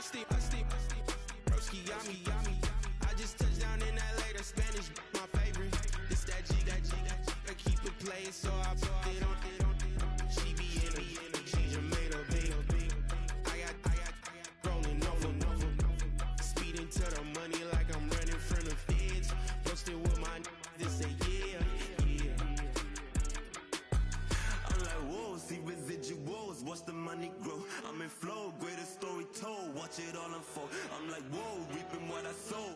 Broski got me. I just touched down in LA, the Spanish, my favorite. This that G. I keep it playing, so I put it on. She be in it, she just made a big. I got rolling over. Speeding to the money like I'm running from the feds. Posted with my this say yeah. I'm like, whoa, see residuals, watch the money grow. I'm in flow, greatest story told, watch it all unfold. I'm like, whoa, reaping what I sow.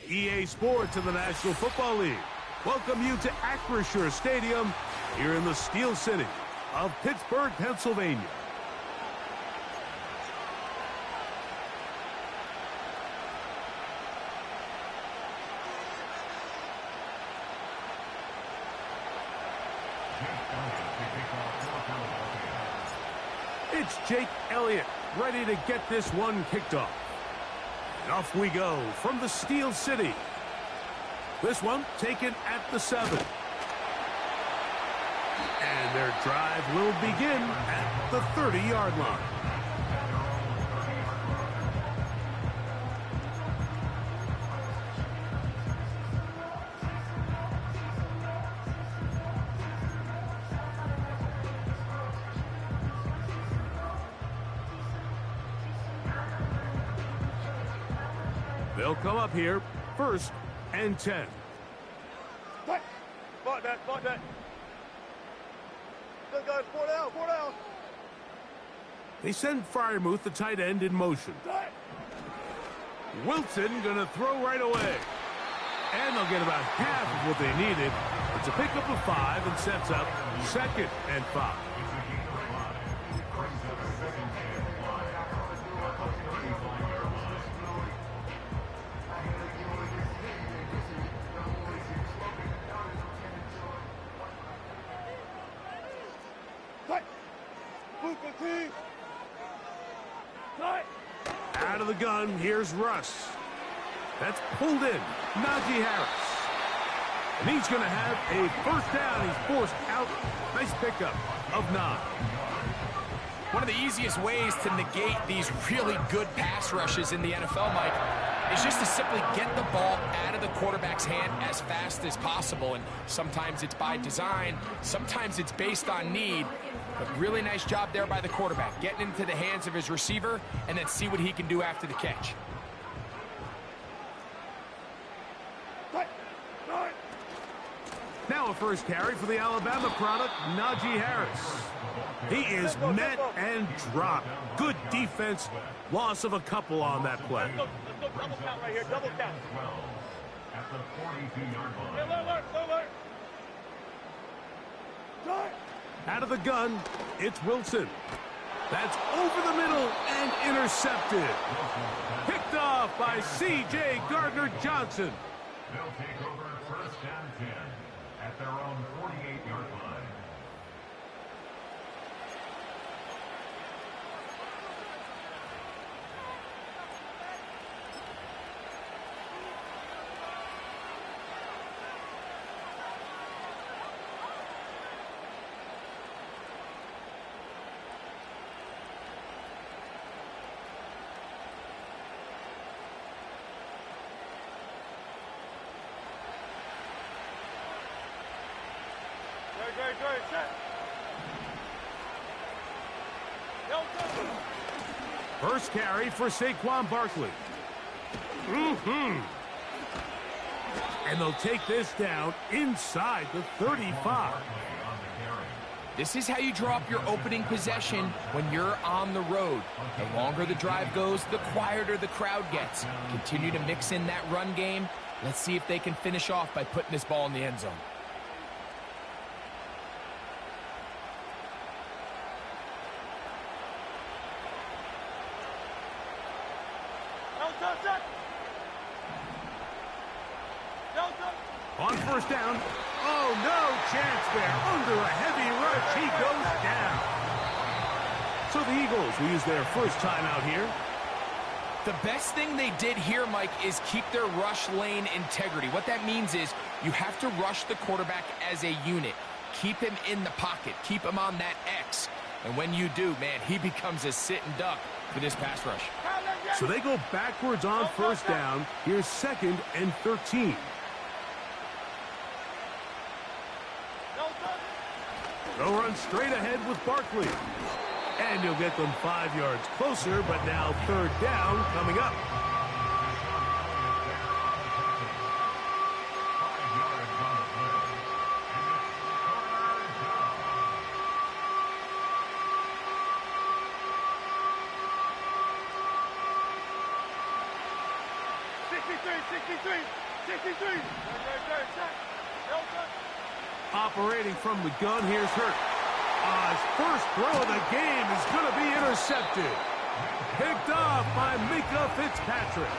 EA Sports in the National Football League welcome you to Acrisure Stadium here in the Steel City of Pittsburgh, Pennsylvania. It's Jake Elliott ready to get this one kicked off. And off we go from the Steel City. This one taken at the 7. And their drive will begin at the 30-yard line. They'll come up here, 1st and 10. Spot that. Good guys, 4 down. They send Fryermuth, the tight end, in motion. Wilson gonna throw right away. And they'll get about half of what they needed. It's a pickup of 5 and sets up 2nd and 5. Out of the gun, here's Russ. That's pulled in. Najee Harris. And he's going to have a 1st down. He's forced out. Nice pickup of 9. One of the easiest ways to negate these really good pass rushes in the NFL, Mike, is just to simply get the ball out of the quarterback's hand as fast as possible. And sometimes it's by design, sometimes it's based on need. But really nice job there by the quarterback, getting into the hands of his receiver and then see what he can do after the catch. Now a 1st carry for the Alabama product, Najee Harris. He is met and dropped. Good defense. Loss of a couple on that play. Let's go double count right here, double count. At the 42-yard line. Out of the gun, it's Wilson. That's over the middle and intercepted. Picked off by C.J. Gardner-Johnson. They'll take over 1st and 10 at their own 48-yard line. First carry for Saquon Barkley. And they'll take this down inside the 35. This is how you draw up your opening possession when you're on the road. The longer the drive goes, the quieter the crowd gets. Continue to mix in that run game. Let's see if they can finish off by putting this ball in the end zone. On 1st down. Oh, no chance there. Under a heavy rush, he goes down. So the Eagles will use their 1st timeout here. The best thing they did here, Mike, is keep their rush lane integrity. What that means is you have to rush the quarterback as a unit. Keep him in the pocket. Keep him on that X. And when you do, man, he becomes a sitting duck for this pass rush. So they go backwards on first down. Here's 2nd and 13. They'll run straight ahead with Barkley. And he'll get them 5 yards closer, but now 3rd down coming up. Operating from the gun, here's Hurt. His first throw of the game is going to be intercepted. Picked off by Mika Fitzpatrick.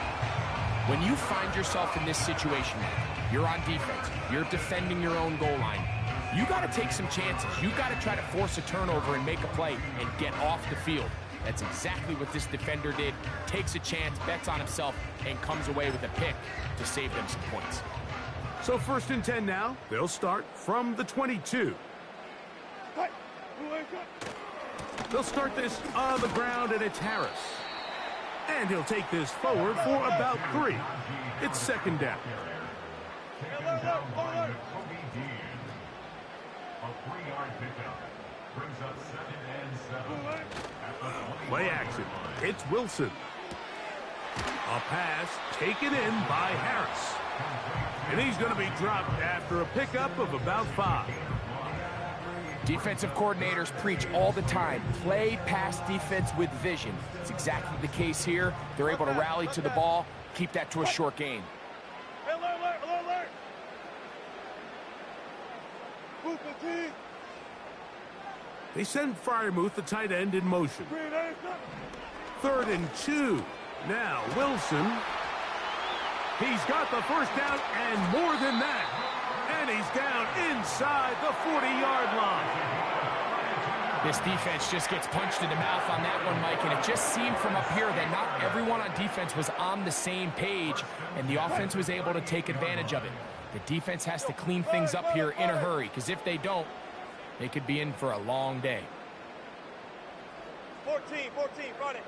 When you find yourself in this situation, you're on defense, you're defending your own goal line, you got to take some chances. You got to try to force a turnover and make a play and get off the field. That's exactly what this defender did. Takes a chance, bets on himself, and comes away with a pick to save them some points. So 1st and 10 now. They'll start from the 22. They'll start this on the ground, and it's Harris. And he'll take this forward for about 3. It's 2nd down. A 3-yard pickup brings up 2nd and 7. Play action. It's Wilson. A pass taken in by Harris. And he's going to be dropped after a pickup of about 5. Defensive coordinators preach all the time, play pass defense with vision. It's exactly the case here. They're able to rally to the ball, keep that to a short gain. They send Freiermuth, the tight end, in motion. 3rd and 2. Now Wilson. He's got the first down and more than that. And he's down inside the 40-yard line. This defense just gets punched in the mouth on that one, Mike, and it just seemed from up here that not everyone on defense was on the same page, and the offense was able to take advantage of it. The defense has to clean things up here in a hurry, because if they don't, they could be in for a long day. 14, run it.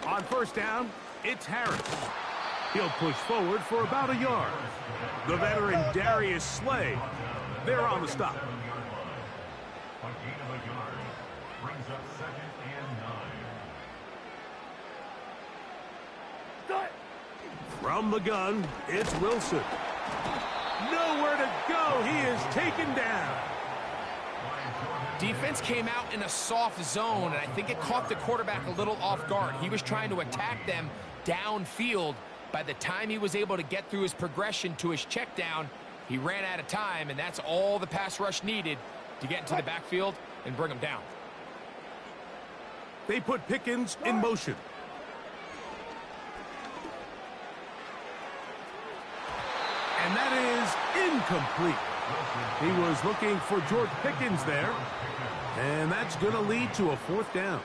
On first down, it's Harris. He'll push forward for about a yard. The veteran Darius Slay, they're on the stop. A gain of a yard brings up 2nd and 9. From the gun, it's Wilson. Nowhere to go. He is taken down. Defense came out in a soft zone, and I think it caught the quarterback a little off guard. He was trying to attack them downfield. By the time he was able to get through his progression to his check down, he ran out of time, and that's all the pass rush needed to get into the backfield and bring him down. They put Pickens in motion. And that is incomplete. He was looking for George Pickens there. And that's going to lead to a 4th down.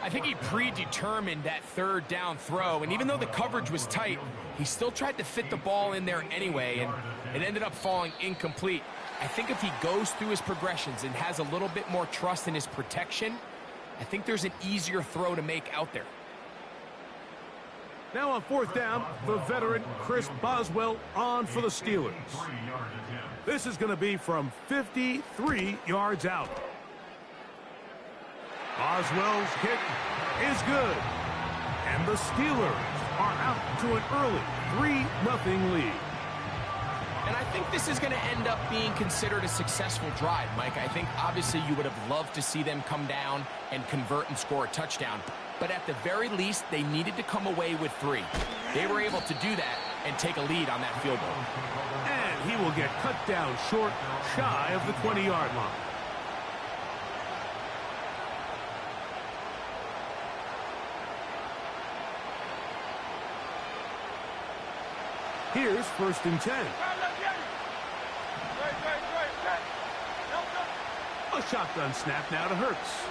I think he predetermined that 3rd down throw, and even though the coverage was tight, he still tried to fit the ball in there anyway, and it ended up falling incomplete. I think if he goes through his progressions and has a little bit more trust in his protection, I think there's an easier throw to make out there. Now on 4th down, the veteran Chris Boswell on for the Steelers. This is going to be from 53 yards out. Boswell's kick is good. And the Steelers are out to an early 3-0 lead. And I think this is going to end up being considered a successful drive, Mike. I think obviously you would have loved to see them come down and convert and score a touchdown. But at the very least, they needed to come away with 3. They were able to do that and take a lead on that field goal. And he will get cut down short, shy of the 20-yard line. Here's 1st and 10. A shotgun snap now to Hurts.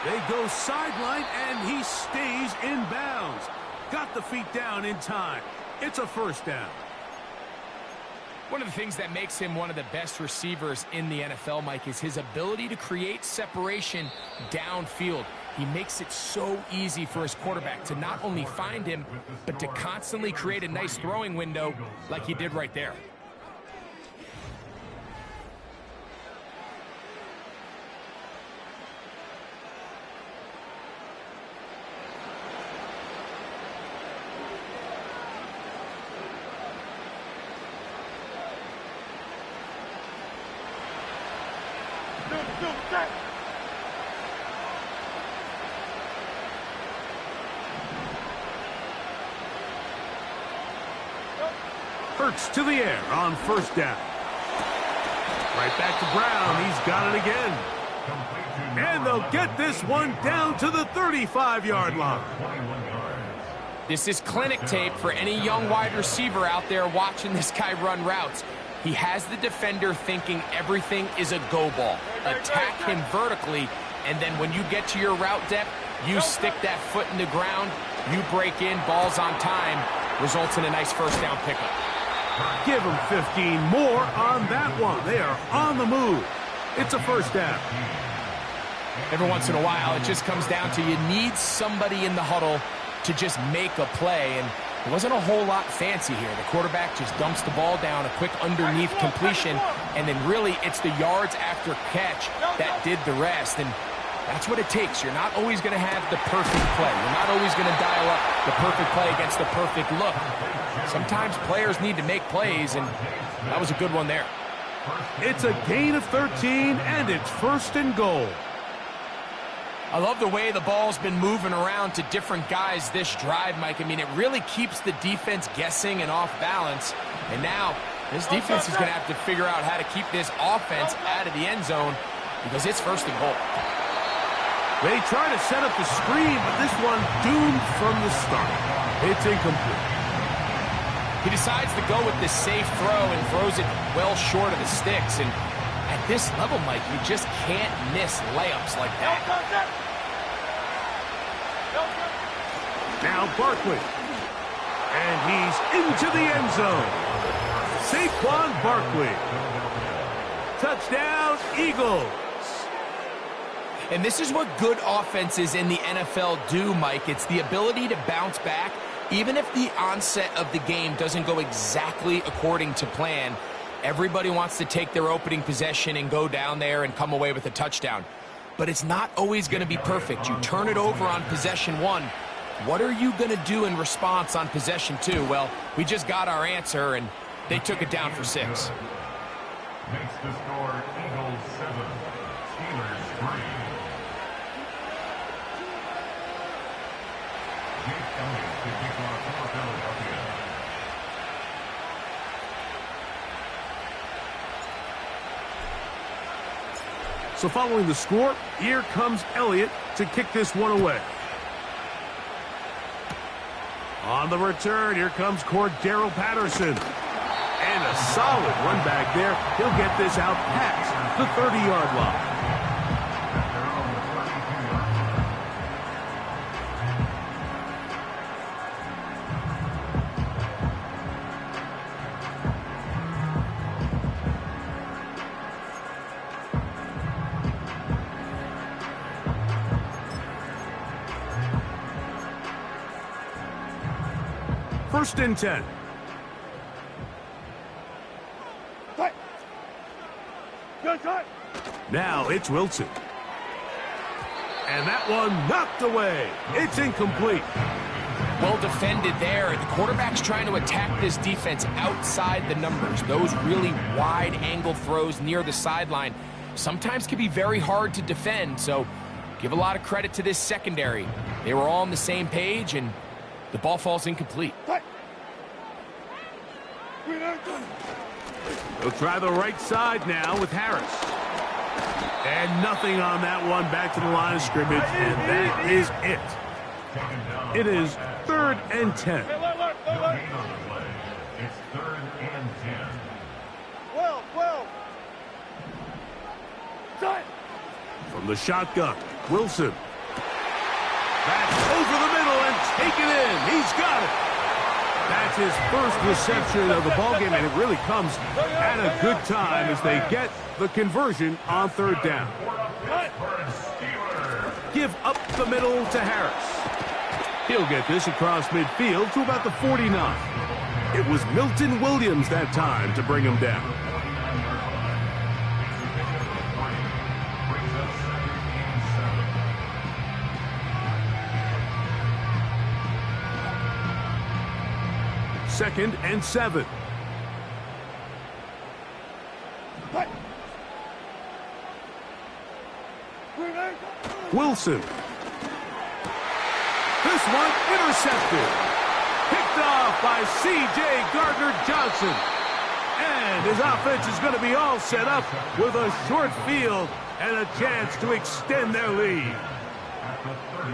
They go sideline, and he stays in bounds. Got the feet down in time. It's a 1st down. One of the things that makes him one of the best receivers in the NFL, Mike, is his ability to create separation downfield. He makes it so easy for his quarterback to not only find him, but to constantly create a nice throwing window like he did right there. Hurts to the air on first down. Right back to Brown. He's got it again. And they'll get this one down to the 35-yard line. This is clinic tape for any young wide receiver out there watching this guy run routes. He has the defender thinking everything is a go ball. Attack him vertically, and then when you get to your route depth, you stick that foot in the ground, you break in, balls on time, results in a nice first down pickup. Give them 15 more on that one. They are on the move. It's a first down. Every once in a while, it just comes down to you need somebody in the huddle to just make a play, and it wasn't a whole lot fancy here. The quarterback just dumps the ball down, a quick underneath completion, and then really it's the yards after catch that did the rest, and that's what it takes. You're not always going to have the perfect play. You're not always going to dial up the perfect play against the perfect look. Sometimes players need to make plays, and that was a good one there. It's a gain of 13, and it's first and goal. I love the way the ball's been moving around to different guys this drive, Mike. I mean, it really keeps the defense guessing and off balance. And now this defense is going to have to figure out how to keep this offense out of the end zone because it's first and goal. They try to set up the screen, but this one doomed from the start. It's incomplete. He decides to go with this safe throw and throws it well short of the sticks. And at this level, Mike, you just can't miss layups like that. Now Barkley. And he's into the end zone. Saquon Barkley. Touchdown, Eagles. And this is what good offenses in the NFL do, Mike. It's the ability to bounce back, even if the onset of the game doesn't go exactly according to plan. Everybody wants to take their opening possession and go down there and come away with a touchdown. But it's not always going to be perfect. You turn it over on possession one. What are you going to do in response on possession two? Well, we just got our answer, and they took it down for 6. Makes the score Eagles 7, Steelers 3. Jake Elliott to kick off for Philadelphia. So following the score, here comes Elliott to kick this one away. On the return, here comes Cordero Patterson. And a solid run back there. He'll get this out past the 30-yard line. First and 10. Now it's Wilson. And that one knocked away. It's incomplete. Well defended there. The quarterback's trying to attack this defense outside the numbers. Those really wide angle throws near the sideline sometimes can be very hard to defend. So give a lot of credit to this secondary. They were all on the same page, and the ball falls incomplete. They'll try the right side now with Harris. And nothing on that one. Back to the line of scrimmage, and that is it. It is 3rd and 10. No gain on the play. It's 3rd and 10. 12. From the shotgun, Wilson. Back over the middle and take it in. He's got it. That's his first reception of the ballgame, and it really comes at a good time as they get the conversion on third down. Give up the middle to Harris. He'll get this across midfield to about the 49. It was Milton Williams that time to bring him down. Second and 7. Wilson. This one intercepted. Picked off by C.J. Gardner-Johnson. And his offense is going to be all set up with a short field and a chance to extend their lead.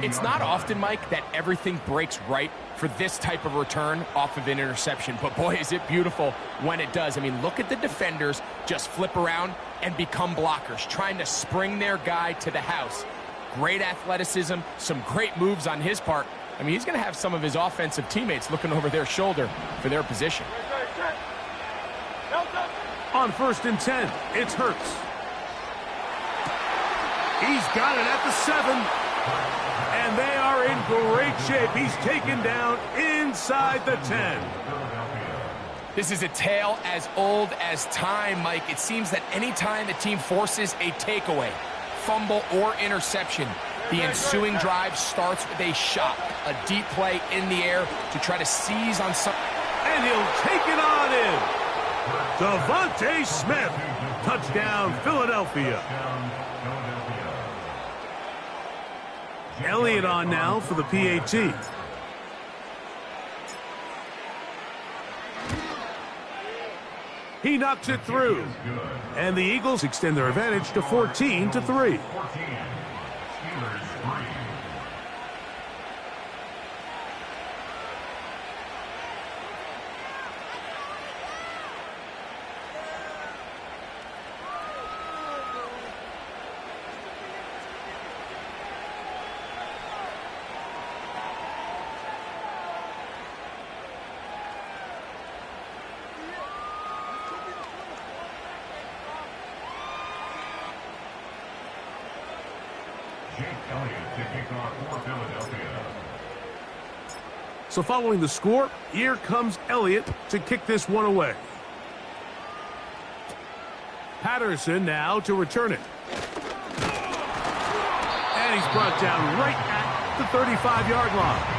It's not often, Mike, that everything breaks right for this type of return off of an interception. But boy, is it beautiful when it does. I mean, look at the defenders just flip around and become blockers, trying to spring their guy to the house. Great athleticism, some great moves on his part. I mean, he's going to have some of his offensive teammates looking over their shoulder for their position. On 1st and 10, it's Hurts. He's got it at the 7. And they are in great shape. He's taken down inside the 10. This is a tale as old as time, Mike. It seems that any time the team forces a takeaway, fumble, or interception, the ensuing drive starts with a shot, a deep play in the air to try to seize on something. And he'll take it on in. Devontae Smith. Touchdown, Philadelphia. Elliott on now for the PAT. He knocks it through. And the Eagles extend their advantage to 14-3. So following the score, here comes Elliott to kick this one away. Patterson now to return it. And he's brought down right at the 35-yard line.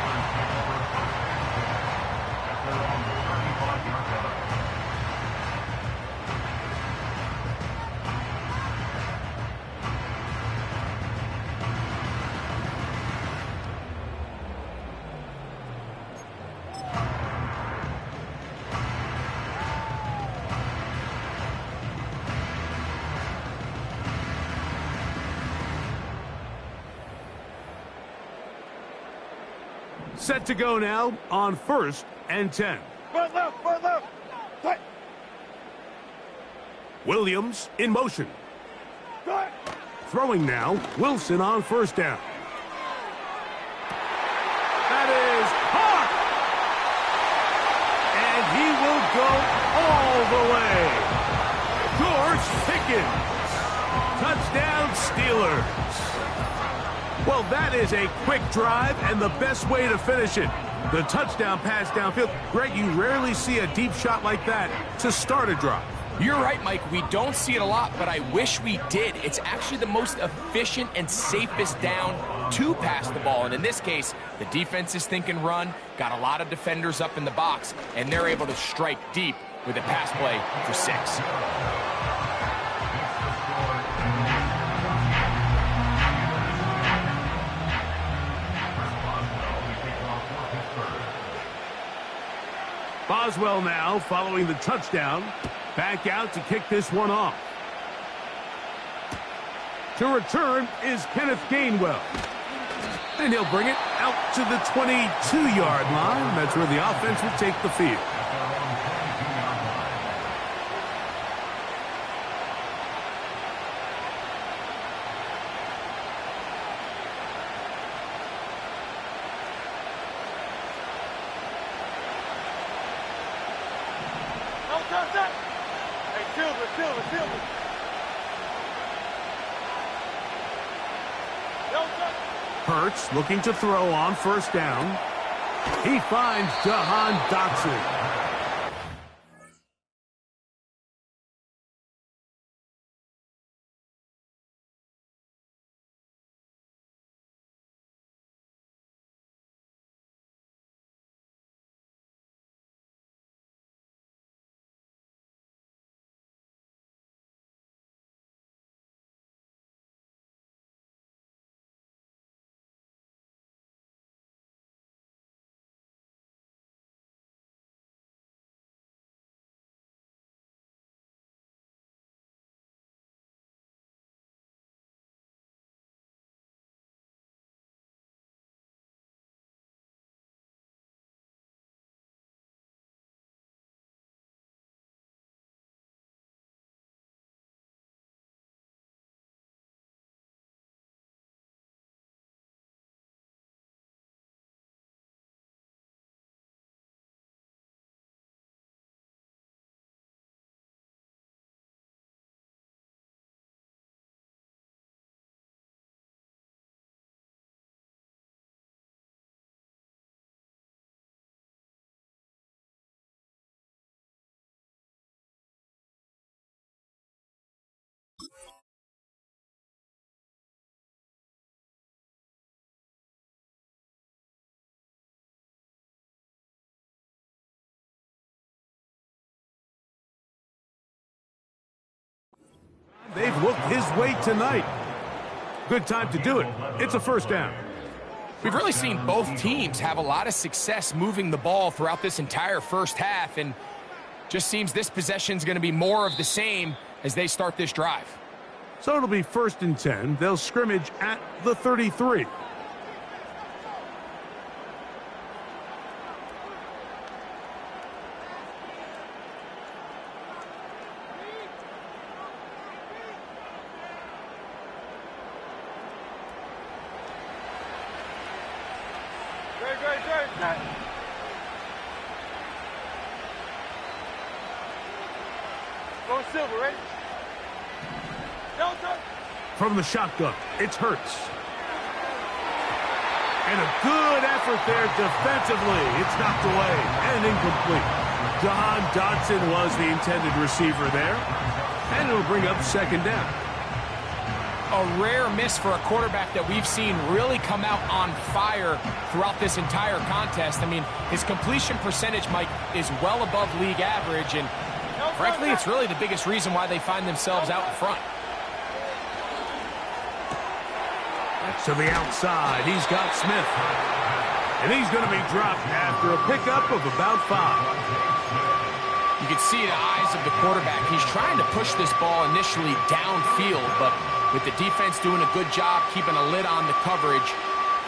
Set to go now on 1st and 10. Right left, right left. Right. Williams in motion. Right. Throwing now, Wilson on 1st down. That is caught! And he will go all the way. George Pickens. Touchdown Steelers. Well, that is a quick drive and the best way to finish it. The touchdown pass downfield. Greg, you rarely see a deep shot like that to start a drive. You're right, Mike. We don't see it a lot, but I wish we did. It's actually the most efficient and safest down to pass the ball. And in this case, the defense is thinking run, got a lot of defenders up in the box, and they're able to strike deep with a pass play for 6. Boswell now following the touchdown. Back out to kick this one off. To return is Kenneth Gainwell. And he'll bring it out to the 22-yard line. That's where the offense will take the field. Silver, Silver. Hurts looking to throw on first down. He finds Jahan Dotson. They've looked his way tonight. Good time to do it. It's a first down. We've really seen both teams have a lot of success moving the ball throughout this entire first half, and just seems this possession's going to be more of the same as they start this drive. So it'll be 1st and 10. They'll scrimmage at the 33. Going Silver, ready? Delta. From the shotgun, it's Hurts. And a good effort there defensively. It's knocked away and incomplete. Jahan Dotson was the intended receiver there. And it'll bring up 2nd down. A rare miss for a quarterback that we've seen really come out on fire throughout this entire contest. I mean, his completion percentage, Mike, is well above league average, and frankly, it's really the biggest reason why they find themselves out in front. To the outside, he's got Smith. And he's going to be dropped after a pickup of about 5. You can see the eyes of the quarterback. He's trying to push this ball initially downfield, but with the defense doing a good job keeping a lid on the coverage,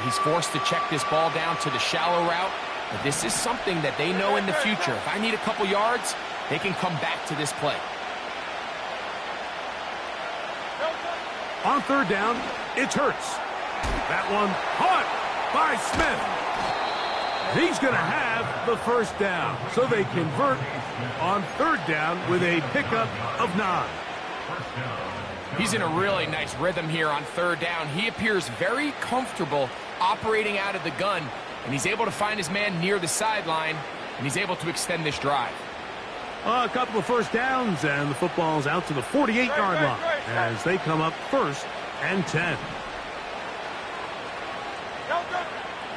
he's forced to check this ball down to the shallow route. But this is something that they know in the future. If I need a couple yards, they can come back to this play. On 3rd down, it's Hurts. That one caught by Smith. He's going to have the 1st down. So they convert on 3rd down with a pickup of 9. He's in a really nice rhythm here on 3rd down. He appears very comfortable operating out of the gun, and he's able to find his man near the sideline, and he's able to extend this drive. A couple of 1st downs, and the football's out to the 48-yard line as they come up 1st and 10.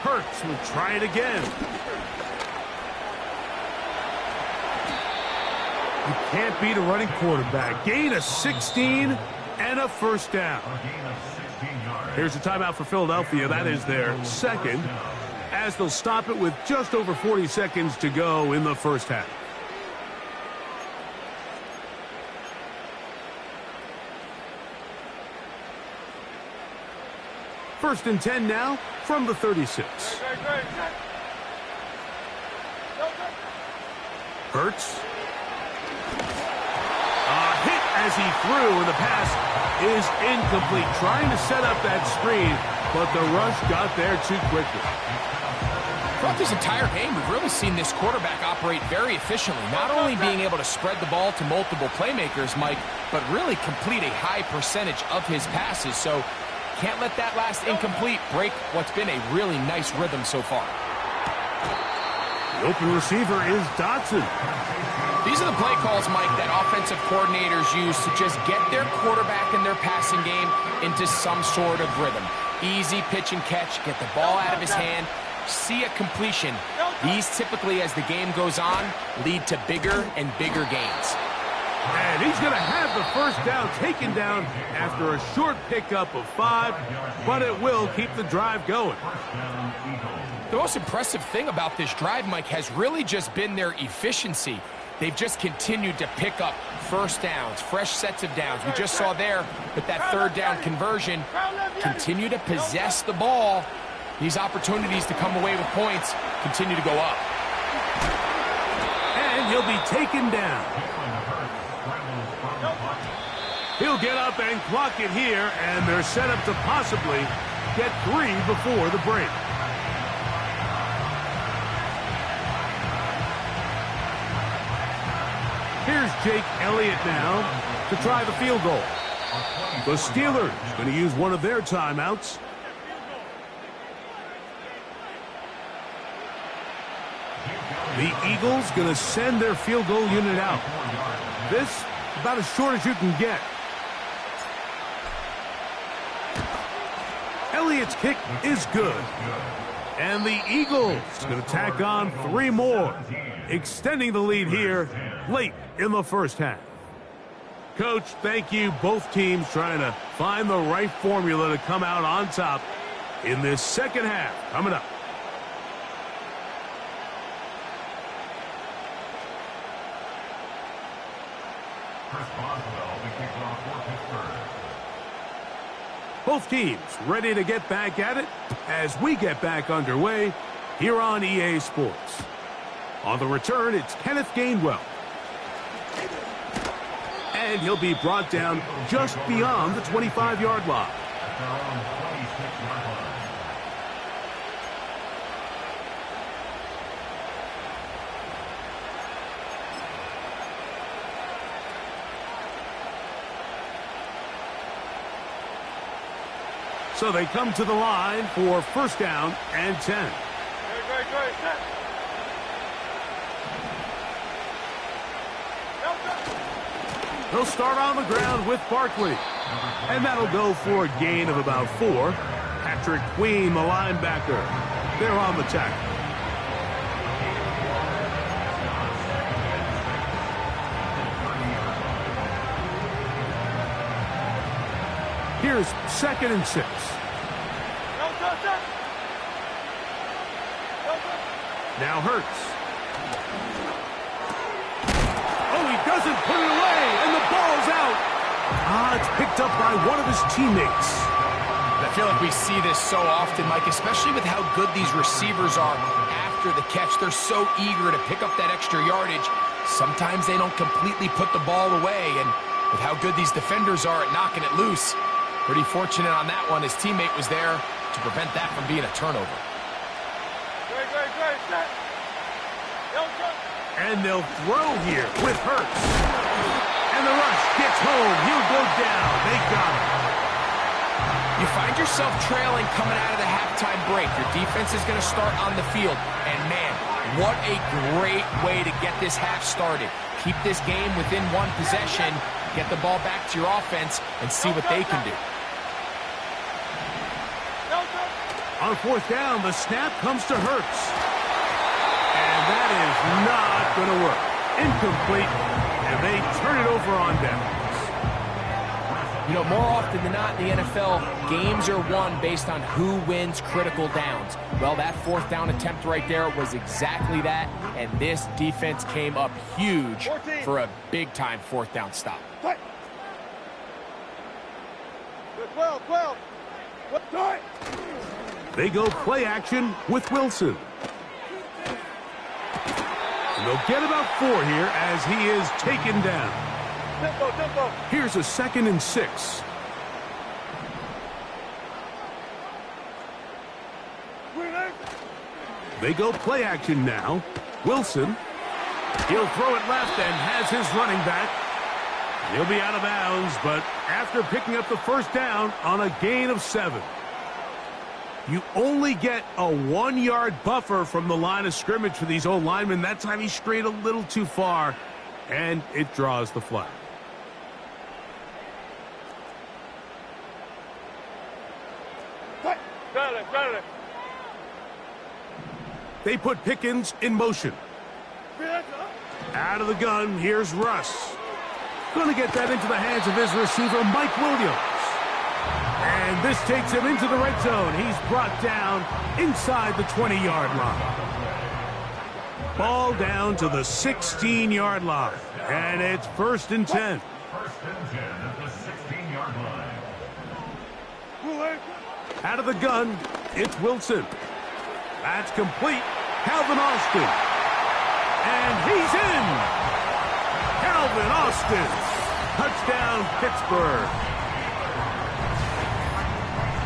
Hurts will try it again. You can't beat a running quarterback. Gain of 16 and a 1st down. Here's a timeout for Philadelphia. That is their 2nd, as they'll stop it with just over 40 seconds to go in the 1st half. First and 10 now from the 36. Hurts. A hit as he threw, and the pass is incomplete. Trying to set up that screen, but the rush got there too quickly. Throughout this entire game, we've really seen this quarterback operate very efficiently, not only being able to spread the ball to multiple playmakers, Mike, but really complete a high percentage of his passes. So can't let that last incomplete break what's been a really nice rhythm so far. The open receiver is Dotson. These are the play calls, Mike, that offensive coordinators use to just get their quarterback and their passing game into some sort of rhythm. Easy pitch and catch, get the ball out of his hand, see a completion. These typically, as the game goes on, lead to bigger and bigger gains. And he's going to have the first down taken down after a short pickup of 5, but it will keep the drive going. The most impressive thing about this drive, Mike, has really just been their efficiency. They've just continued to pick up first downs, fresh sets of downs. We just saw there with that third down conversion, continue to possess the ball. These opportunities to come away with points continue to go up. And he'll be taken down. He'll get up and clock it here, and they're set up to possibly get 3 before the break. Here's Jake Elliott now to try the field goal. The Steelers going to use one of their timeouts. The Eagles going to send their field goal unit out. This about as short as you can get. Elliott's kick is good. And the Eagles going to tack on 3 more, extending the lead here late in the first half. Coach, thank you. Both teams trying to find the right formula to come out on top in this second half. Coming up. Both teams ready to get back at it as we get back underway here on EA Sports. On the return, it's Kenneth Gainwell. And he'll be brought down just beyond the 25-yard line. So they come to the line for first down and 10. They'll start on the ground with Barkley. And that'll go for a gain of about 4. Patrick Queen, the linebacker. They're on the tackle. Here's 2nd and 6. Now Hurts. Oh, he doesn't put it away, and the ball's out. It's picked up by one of his teammates. I feel like we see this so often, Mike, especially with how good these receivers are after the catch. They're so eager to pick up that extra yardage. Sometimes they don't completely put the ball away, and with how good these defenders are at knocking it loose, pretty fortunate on that one. His teammate was there to prevent that from being a turnover. And they'll throw here with Hurts. And the rush gets home. He'll go down. They got him. You find yourself trailing coming out of the halftime break. Your defense is going to start on the field. And, man, what a great way to get this half started. Keep this game within 1 possession, get the ball back to your offense, and see what they can do. On 4th down, the snap comes to Hurts. And that is not going to work. Incomplete, and they turn it over on downs. You know, more often than not in the NFL, games are won based on who wins critical downs. Well, that 4th down attempt right there was exactly that, and this defense came up huge for a big-time 4th down stop. 12. They go play action with Wilson. And they'll get about 4 here as he is taken down. Tempo. Here's a 2nd and 6. They go play action now. Wilson. He'll throw it left and has his running back. He'll be out of bounds, but after picking up the first down on a gain of 7. You only get a 1-yard buffer from the line of scrimmage for these old linemen. That time he strayed a little too far, and it draws the flag. They put Pickens in motion. Out of the gun, here's Russ. Going to get that into the hands of his receiver, Mike Williams. And this takes him into the red zone. He's brought down inside the 20-yard line. Ball down to the 16-yard line. And it's 1st and 10. 1st and 10 at the 16-yard line. Out of the gun, it's Wilson. That's complete. Calvin Austin. And he's in. Calvin Austin. Touchdown, Pittsburgh.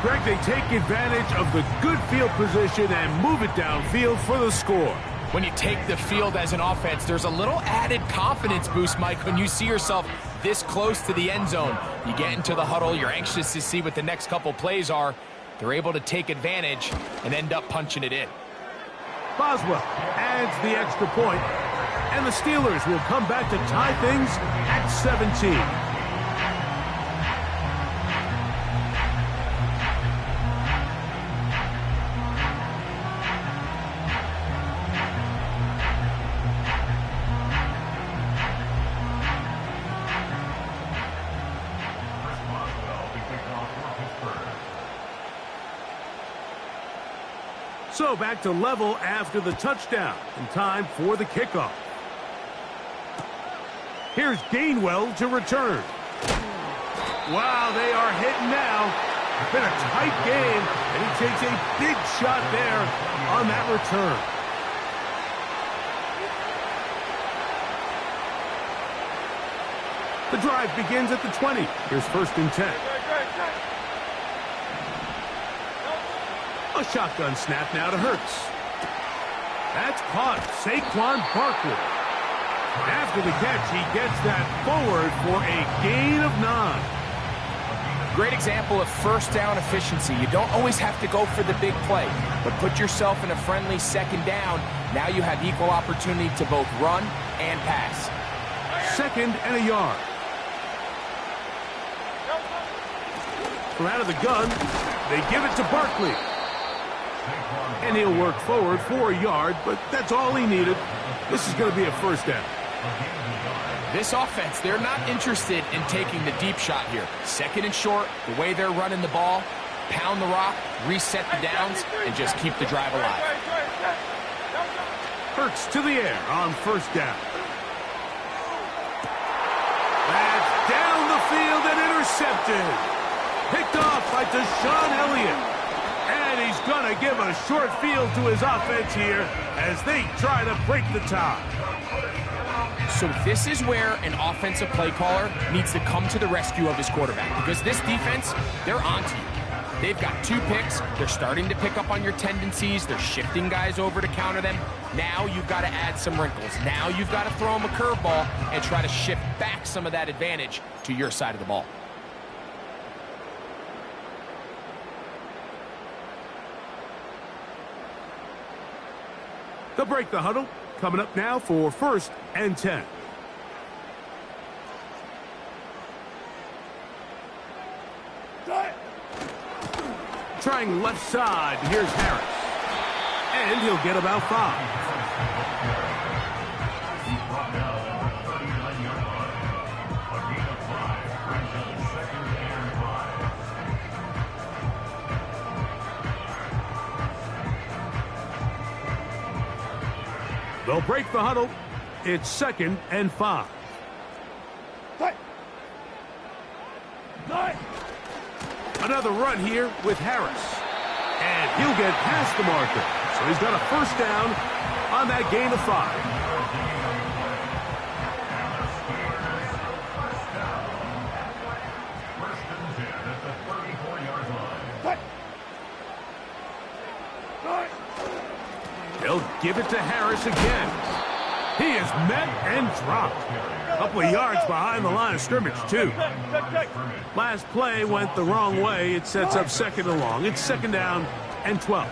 Greg, they take advantage of the good field position and move it downfield for the score. When you take the field as an offense, there's a little added confidence boost, Mike, when you see yourself this close to the end zone. You get into the huddle, you're anxious to see what the next couple plays are. They're able to take advantage and end up punching it in. Boswell adds the extra point, and the Steelers will come back to tie things at 17. So back to level after the touchdown, and time for the kickoff. Here's Gainwell to return. Wow, they are hitting now. It's been a tight game, and he takes a big shot there on that return. The drive begins at the 20. Here's 1st and 10. A shotgun snap now to Hurts. That's caught. Saquon Barkley. After the catch, he gets that forward for a gain of 9. Great example of first down efficiency. You don't always have to go for the big play, but put yourself in a friendly 2nd down. Now you have equal opportunity to both run and pass. 2nd and a yard. From out of the gun, they give it to Barkley. And he'll work forward for a yard, but that's all he needed. This is going to be a 1st down. This offense, they're not interested in taking the deep shot here. 2nd and short, the way they're running the ball, pound the rock, reset the downs, and just keep the drive alive. Hurts to the air on 1st down. That's down the field and intercepted. Picked off by Deshaun Elliott. And he's going to give a short field to his offense here as they try to break the tie. So this is where an offensive play caller needs to come to the rescue of his quarterback, because this defense, they're onto you. They've got 2 picks. They're starting to pick up on your tendencies. They're shifting guys over to counter them. Now you've got to add some wrinkles. Now you've got to throw them a curveball and try to shift back some of that advantage to your side of the ball. They'll break the huddle. Coming up now for 1st and 10. Trying left side. Here's Harris. And he'll get about 5. They'll break the huddle. It's 2nd and 5. Another run here with Harris. And he'll get past the marker. So he's got a 1st down on that gain of 5. give it to Harris again. He is met and dropped. A couple of yards behind the line of scrimmage, too. Last play went the wrong way. It sets up second and long. It's second down and 12.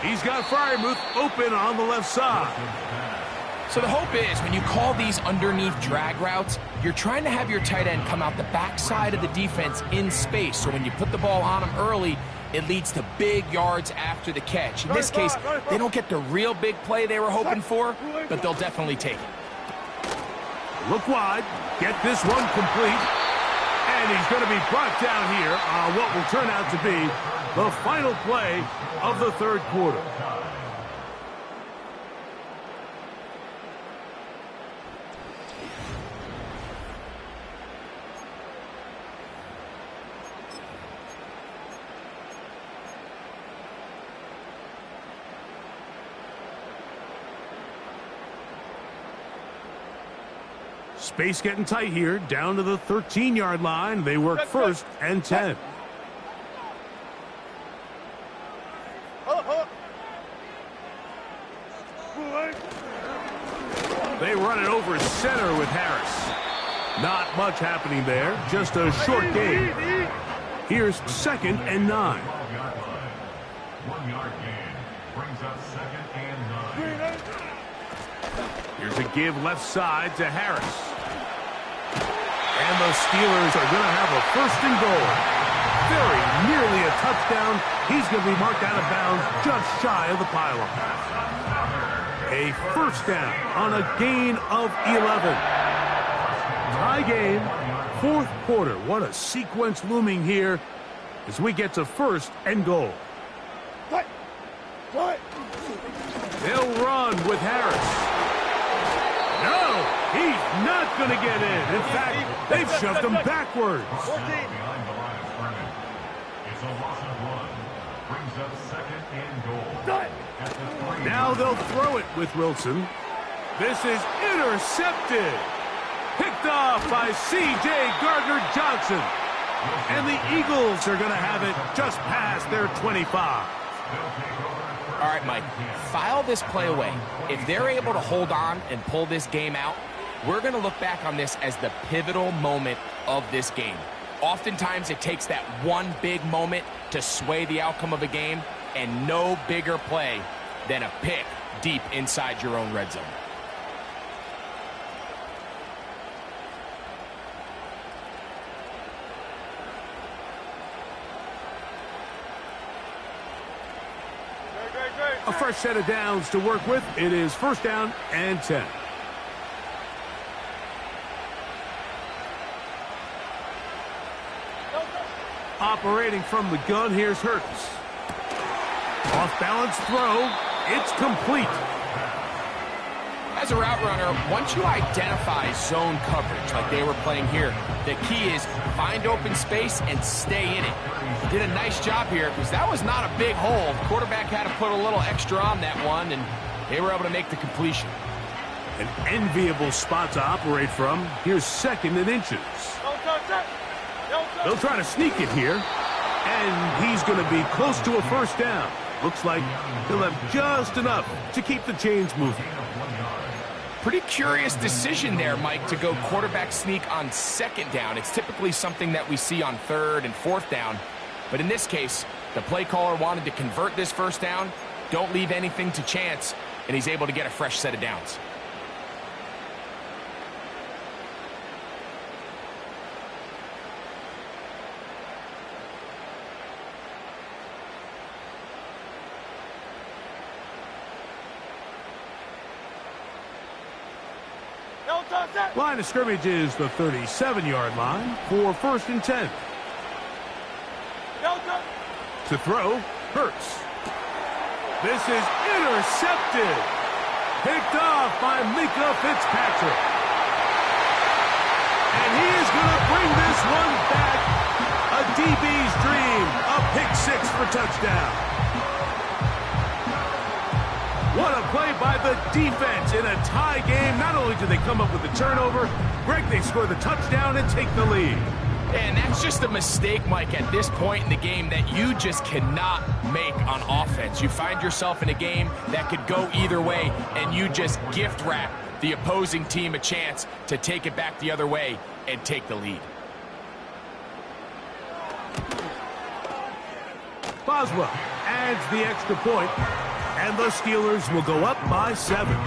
He's got Fryermuth open on the left side. So the hope is when you call these underneath drag routes, you're trying to have your tight end come out the backside of the defense in space. So when you put the ball on him early, it leads to big yards after the catch. In this case, they don't get the real big play they were hoping for, but they'll definitely take it. Look wide, get this one complete, and he's going to be brought down here on what will turn out to be the final play of the third quarter. Space getting tight here, down to the 13-yard line. They work first and 10. They run it over center with Harris. Not much happening there, just a short gain. Here's second and 9. 1 yard gain brings up second and 9. Here's a give left side to Harris. And the Steelers are going to have a first and goal. Very nearly a touchdown. He's going to be marked out of bounds just shy of the pylon. A first down on a gain of 11. Tie game, fourth quarter. What a sequence looming here as we get to first and goal. They'll run with Harris. No, he's not going to get in. In fact, they've shoved him backwards. Behind the line of scrimmage. It's a loss of 1. Brings up second and goal. At the 3. Now they'll throw it with Wilson. This is intercepted. Picked off by C.J. Gardner-Johnson. And the Eagles are going to have it just past their 25. All right, Mike, file this play away. If they're able to hold on and pull this game out, we're going to look back on this as the pivotal moment of this game. Oftentimes, it takes that one big moment to sway the outcome of a game, and no bigger play than a pick deep inside your own red zone. A fresh set of downs to work with. It is first down and 10. Operating from the gun, here's Hurts. Off-balance throw. It's complete. As a route runner, once you identify zone coverage like they were playing here, the key is find open space and stay in it. He did a nice job here because that was not a big hole. The quarterback had to put a little extra on that one, and they were able to make the completion. An enviable spot to operate from. Here's second and inches. They'll try to sneak it here, and he's going to be close to a first down. Looks like he'll have just enough to keep the chains moving. Pretty curious decision there, Mike, to go quarterback sneak on second down. It's typically something that we see on third and fourth down. But in this case, the play caller wanted to convert this first down, don't leave anything to chance, and he's able to get a fresh set of downs. Line of scrimmage is the 37-yard line for first and 10. To throw, Hurts. This is intercepted. Picked off by Mika Fitzpatrick. And he is going to bring this one back. A DB's dream. A pick six for touchdown. What a play by the defense in a tie game. Not only do they come up with the turnover, Greg, they score the touchdown and take the lead. And that's just a mistake, Mike, at this point in the game that you just cannot make on offense. You find yourself in a game that could go either way, and you just gift wrap the opposing team a chance to take it back the other way and take the lead. Boswell adds the extra point, and the Steelers will go up by 7.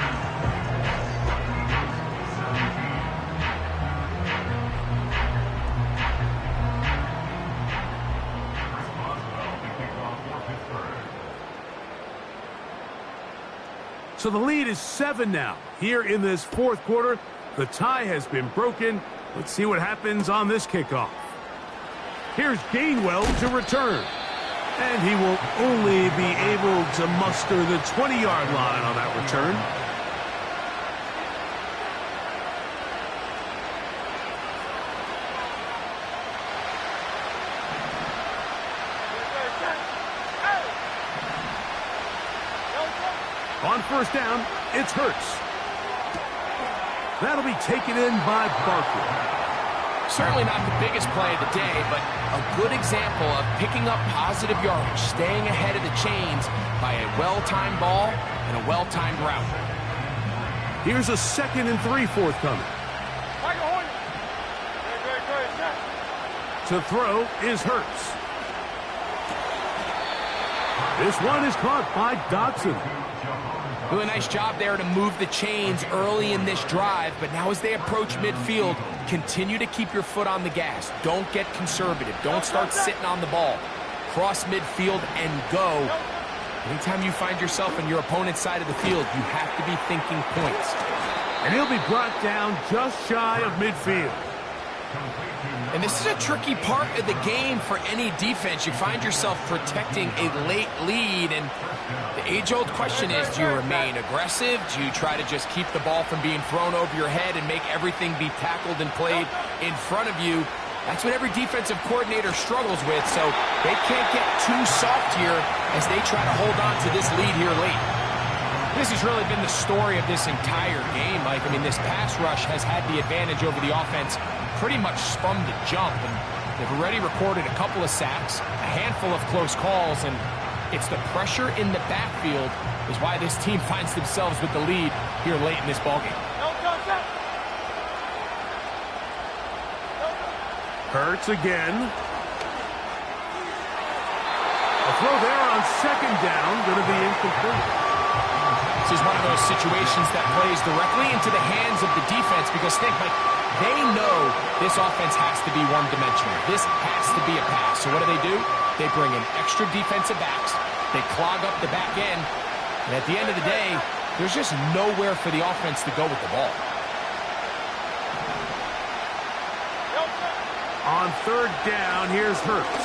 So the lead is 7 now. Here in this fourth quarter, the tie has been broken. Let's see what happens on this kickoff. Here's Gainwell to return. And he will only be able to muster the 20-yard line on that return. On first down, it's Hurts. That'll be taken in by Barkley. Certainly not the biggest play of the day, but a good example of picking up positive yardage, staying ahead of the chains by a well-timed ball and a well-timed route. Here's a 2nd and 3 forthcoming. To throw is Hurts. This one is caught by Dotson. Really nice job there to move the chains early in this drive, but now as they approach midfield, continue to keep your foot on the gas. Don't get conservative. Don't start sitting on the ball. Cross midfield and go. Anytime you find yourself on your opponent's side of the field, you have to be thinking points. And he'll be brought down just shy of midfield. And this is a tricky part of the game for any defense. You find yourself protecting a late lead, and the age-old question is, do you remain aggressive? Do you try to just keep the ball from being thrown over your head and make everything be tackled and played in front of you? That's what every defensive coordinator struggles with, so they can't get too soft here as they try to hold on to this lead here late. This has really been the story of this entire game, Mike. I mean, this pass rush has had the advantage over the offense pretty much from the jump, and they've already recorded a couple of sacks, a handful of close calls, and it's the pressure in the backfield is why this team finds themselves with the lead here late in this ballgame. Hurts again. A throw there on 2nd down, going to be incomplete. This is one of those situations that plays directly into the hands of the defense because think, like, they know this offense has to be one-dimensional. This has to be a pass. So what do? They bring in extra defensive backs. They clog up the back end. And at the end of the day, there's just nowhere for the offense to go with the ball. On 3rd down, here's Hurts.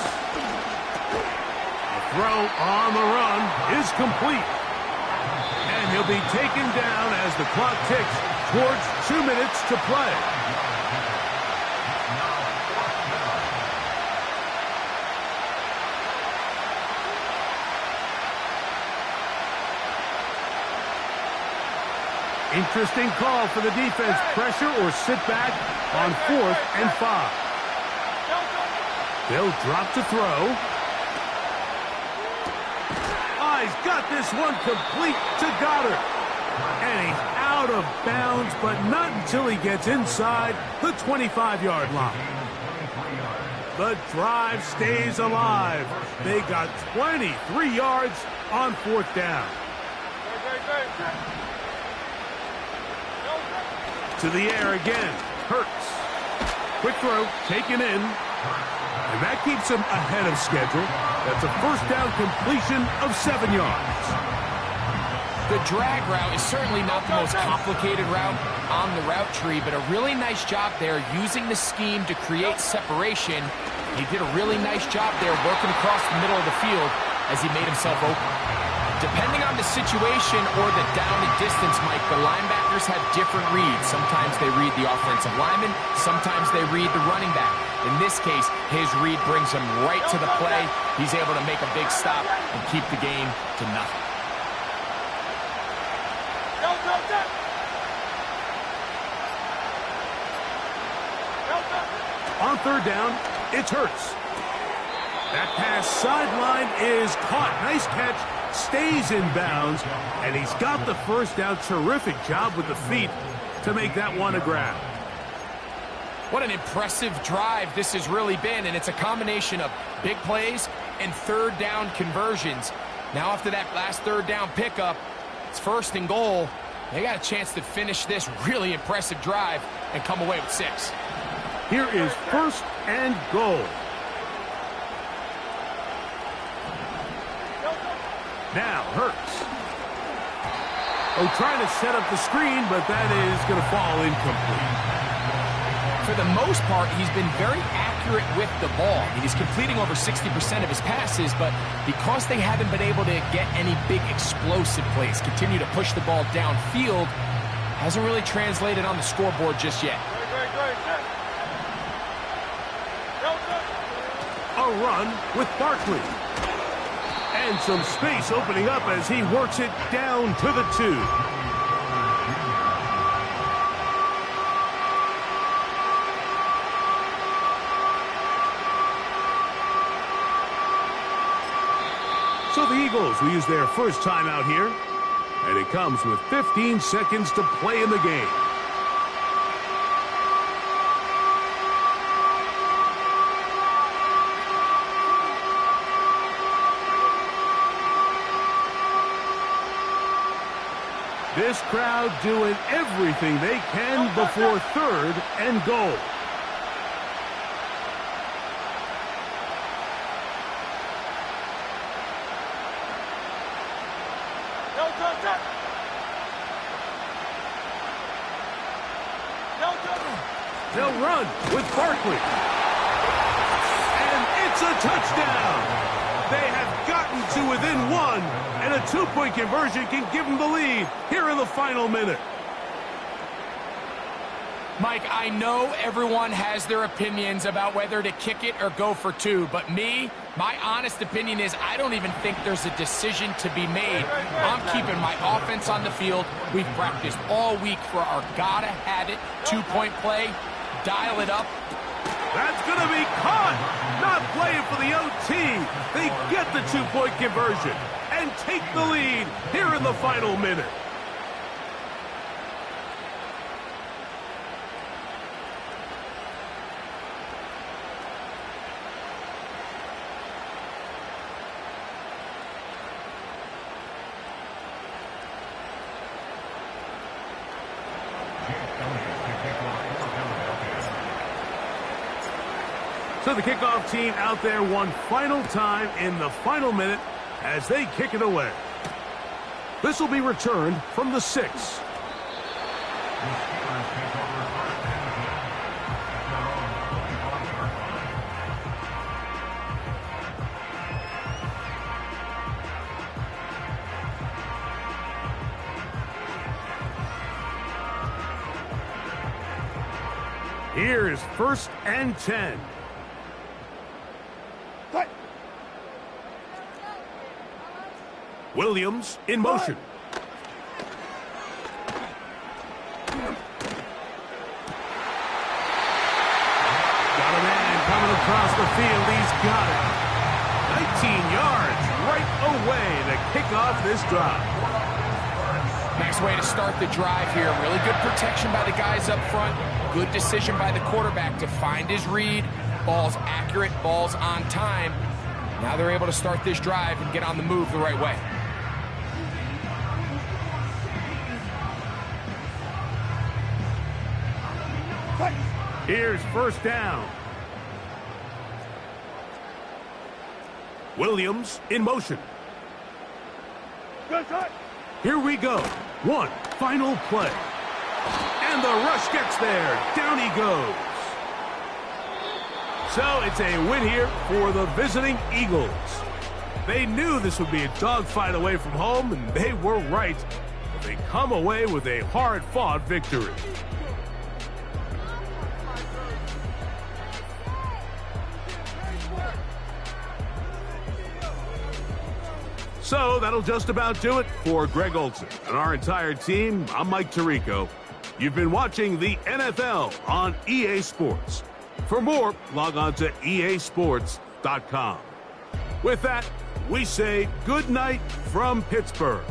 The throw on the run is complete. And he'll be taken down as the clock ticks towards 2 minutes to play. Interesting call for the defense. Pressure or sit back on 4th and 5. They'll drop to throw. He's got this one complete to Goddard. And he's out of bounds, but not until he gets inside the 25-yard line. The drive stays alive. They got 23 yards on 4th down. To the air again. Hurts. Quick throw, taken in. And that keeps him ahead of schedule. That's a first down completion of 7 yards. The drag route is certainly not the most complicated route on the route tree, but a really nice job there using the scheme to create separation. He did a really nice job there working across the middle of the field as he made himself open. Depending on the situation or the down and distance, Mike, the linebackers have different reads. Sometimes they read the offensive lineman. Sometimes they read the running back. In this case, his read brings him right to the play. He's able to make a big stop and keep the game to nothing. On third down, it's Hurts. That pass sideline is caught. Nice catch, stays in bounds, and he's got the first down. Terrific job with the feet to make that one a grab. What an impressive drive this has really been, and it's a combination of big plays and third down conversions. Now after that last third down pickup, it's first and goal. They got a chance to finish this really impressive drive and come away with 6. Here is first and goal. Now Hurts. Oh, trying to set up the screen, but that is going to fall incomplete. For the most part, he's been very accurate with the ball. I mean, he's completing over 60% of his passes, but because they haven't been able to get any big explosive plays, continue to push the ball downfield, hasn't really translated on the scoreboard just yet. A run with Barkley. And some space opening up as he works it down to the 2. So the Eagles will use their first timeout here. And it comes with 15 seconds to play in the game. This crowd doing everything they can before third and goal. They'll run with Barkley. And it's a touchdown. They have gotten to within 1, and a 2-point conversion can give them the lead here in the final minute. Mike, I know everyone has their opinions about whether to kick it or go for 2, but my honest opinion is I don't even think there's a decision to be made. I'm keeping my offense on the field. We've practiced all week for our gotta-have-it 2-point play. Dial it up. That's going to be caught. Not playing for the OT. They get the 2-point conversion and take the lead here in the final minute. So the kickoff team out there one final time in the final minute as they kick it away. This will be returned from the 6. Here is first and 10. Williams in motion. Got a man coming across the field. He's got it. 19 yards right away to kick off this drive. Nice way to start the drive here. Really good protection by the guys up front. Good decision by the quarterback to find his read. Ball's accurate, ball's on time. Now they're able to start this drive and get on the move the right way. Here's first down. Williams in motion. Here we go. One final play. And the rush gets there. Down he goes. So it's a win here for the visiting Eagles. They knew this would be a dogfight away from home, and they were right. But they come away with a hard-fought victory. So that'll just about do it for Greg Olson and our entire team. I'm Mike Tirico. You've been watching the NFL on EA Sports. For more, log on to easports.com. With that, we say good night from Pittsburgh.